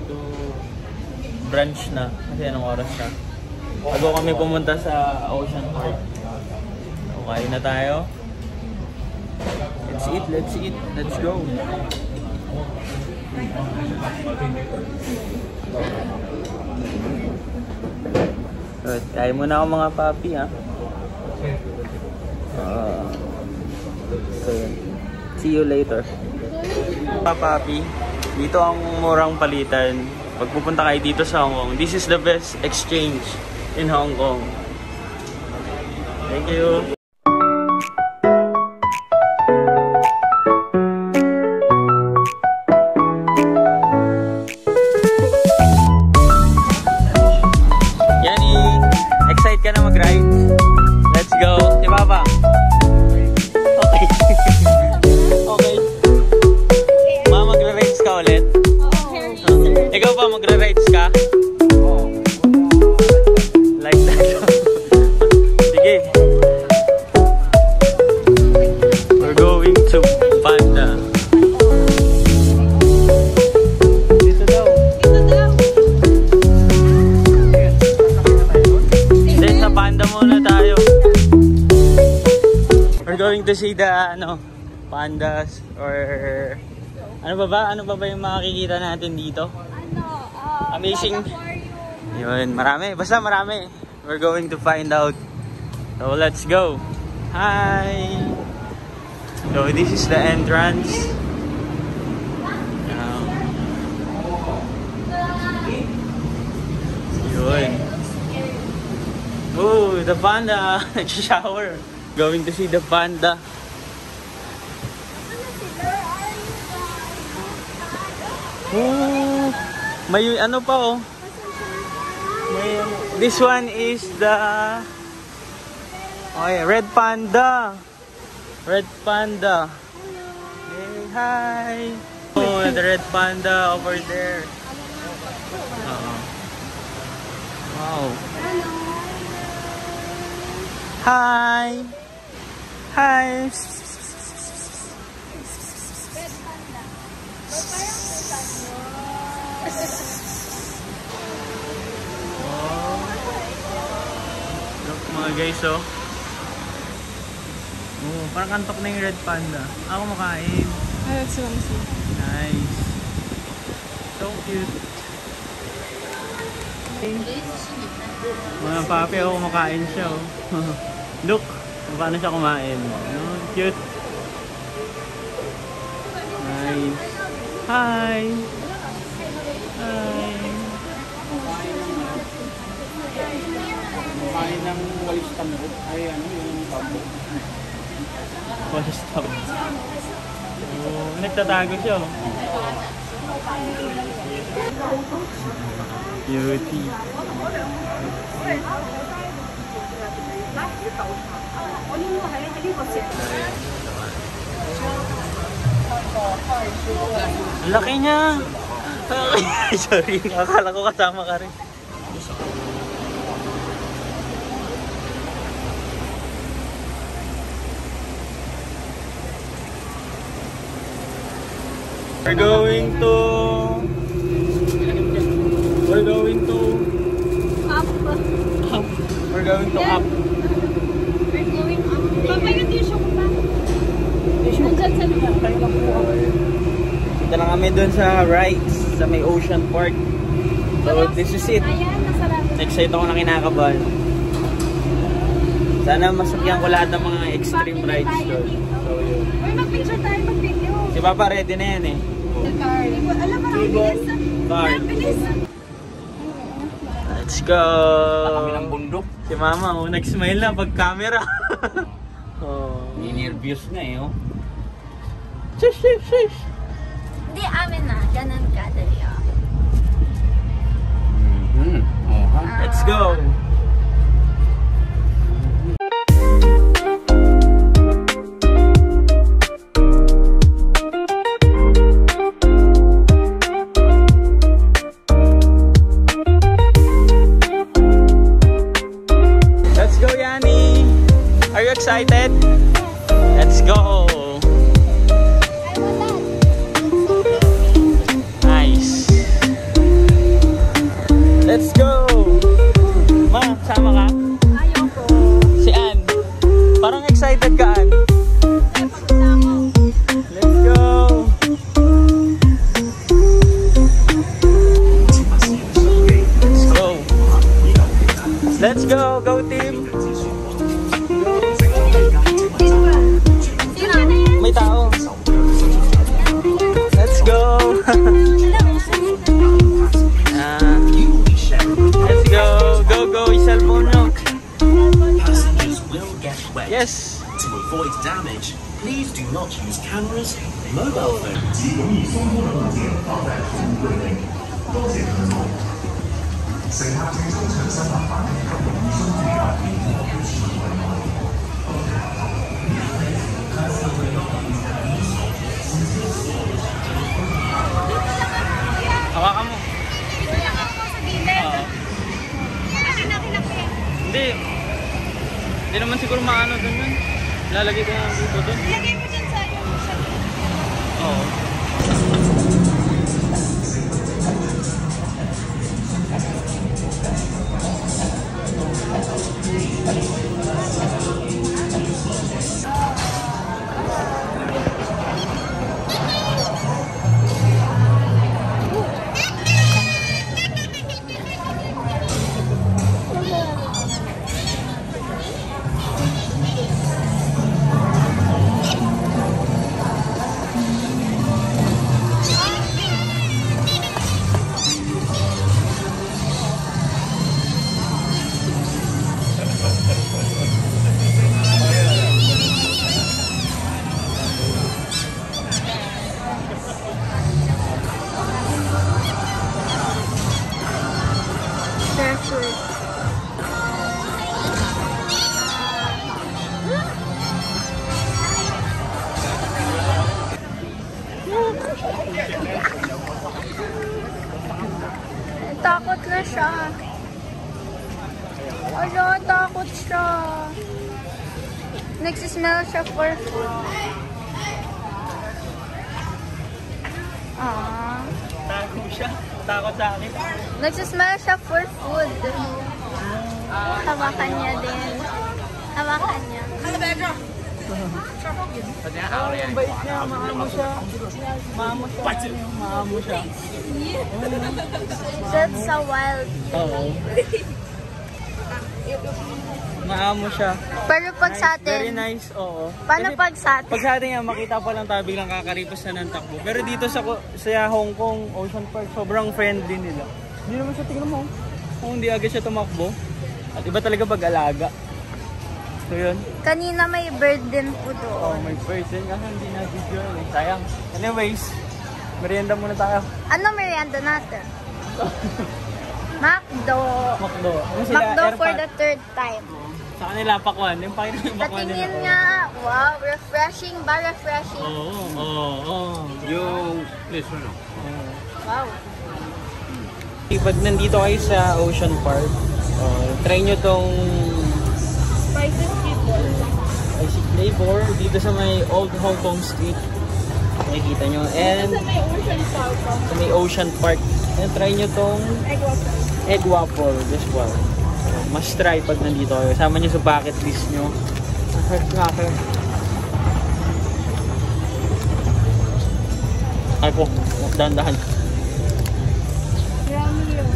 to brunch na. Kasi anong oras na? Bago kami pumunta sa Ocean Park. Okay na tayo. Let's eat, let's eat. Let's go. Good. Kain muna ako mga papi, ha. So, see you later. Mga papi, dito ang murang palitan. Pag pupunta kayo dito sa Hong Kong, this is the best exchange in Hong Kong. Thank you. Ka na mag-ride? Let's go. Si Papa. Okay. Okay. Ma, magra-rides ka ulit? Ikaw pa, magra-rides ka? Like that. Sige. We're going to Panda. Dito daw. Panda muna tayo. We're going to see the pandas or ano ba yung makikita natin dito? Amazing. Yun, marami. Basta marami. We're going to find out. So let's go. Hi. So this is the entrance. Yun. Oh, the panda! Nag-shower. Going to see the panda. Oh, may ano pa oh. May, this one is the red panda. Red panda. Hey, hi. Oh, the red panda over there. Wow. Hi! Hi! Look mga guys oh. Oh, parang kantok na yung red panda. Ako makain. That's what I'm saying. Nice. So cute. Mga papi ako kumakain siya oh. Look, paano siya kumain. Oh, cute. Nice. Hi. Hi. Kumain ng walis tambo. Ay ano yung tambo. Walis tambo. Oh, nagtatago siya oh. Beauty. Laki niya. Sorry, akala ko kasama ka rin. We're going to Up. We're going to up. We're going up. Papa, yung tissue ko pa. Nandyan sa lugar. Ito na kami dun sa rides sa may Ocean Park. So this is it. Excited ako na kinakabahan. Sana masakyan ko lahat ng mga extreme rides doon. So yun. Uy, mag-picture tayo, mag-video. Si Papa ready na yan eh. Alam mo, ang bilis. Ang bilis. Let's go! Kami ng bundok. Si Mama, oh, nag-smile na pag camera. Oh. Ni-nervous na eh, oh. Shush, shush, shush! Hindi, amin na. Ganun ka, dali oh. Let's go! Let's go, Yani! Are you excited? Let's go! Nice! go! Go team! May tao. Let's go! Let's go! Go, go! Cellphone nyo. Passengers will get wet. Yes! To avoid damage, please do not use cameras, mobile phones. 乘客請遵循新立法及容易需注意安全和標示物為內。Hawakan mo. Kuya, ako sa gilid. Akin. Hindi. Hindi naman siguro maano dun yun. Lalagay ko na dito dun. Ilagay mo dyan sa yung Oo. Takot na siya. Ala, takot siya. Nagsismell siya for food. Ah. Takot siya. Takot sa akin. Nagsismell siya for food. Hawakan niya din. Hawakan niya. Ang bait niya. Maamo siya. Maamo siya. Maamo siya. That's a wild. Oo. Maamo siya. Pero pag sa Very atin, nice, oo. paano Kasi pag sa atin? pag sa atin yan, makita pa lang tayo biglang kakaripos na ng takbo. Pero dito sa Hong Kong Ocean Park, sobrang friendly nila. Hindi naman siya, tingnan mo. Kung hindi agad siya tumakbo. At iba talaga pag-alaga. So yun. Kanina may bird din po Oh, doon. may person kasi hindi na video eh. Sayang. Anyways, merienda muna tayo. Ano merienda natin? Macdo. Macdo. Ano sila? Macdo for Airpot. the third time. Sa kanila, pakwan. Yung pakita yung pakwan nila. Patingin nga. Wow, refreshing ba? Refreshing. Oo. Yung place mo, no? Wow. Pag nandito kayo sa Ocean Park, try nyo tong Spicy flavor. spicy flavor dito sa may Old Hong Kong Street. Nakikita nyo. And Sa may ocean park. sa may Ocean Park. And try nyo tong Egg waffle. egg waffle as well. Must try pag nandito kayo. Sama nyo sa bucket list nyo. First nga kayo. Ay po, dahan-dahan. Yummy yun.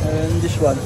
And this one.